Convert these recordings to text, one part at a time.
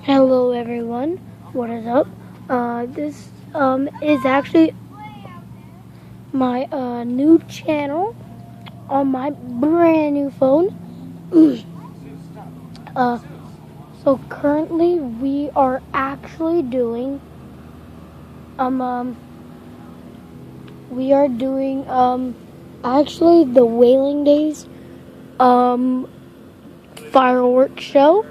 Hello everyone, what is up? This is actually my new channel on my brand new phone. So currently we are actually doing actually the Whaling Days fireworks show.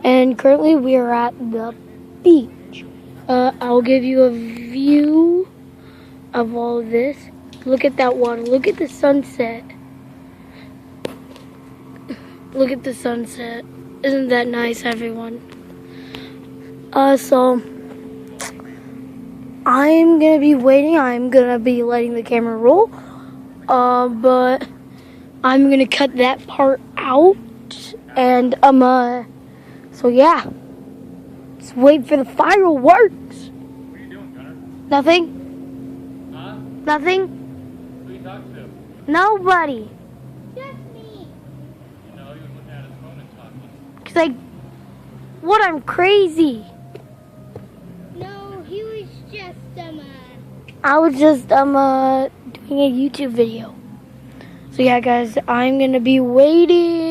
And currently we are at the beach. I'll give you a view of all of this. Look at that water. Look at the sunset. Look at the sunset. Isn't that nice, everyone? So I'm gonna be waiting. I'm gonna be letting the camera roll. But I'm gonna cut that part out. And so yeah, let's wait for the fireworks. What are you doing, Gunnar? Nothing? Huh? Nothing? Who are you talking to? Nobody. Just me. No, he was looking at his phone and talking. Cause what? I'm crazy. No, he was just I was just doing a YouTube video. So yeah, guys, I'm gonna be waiting.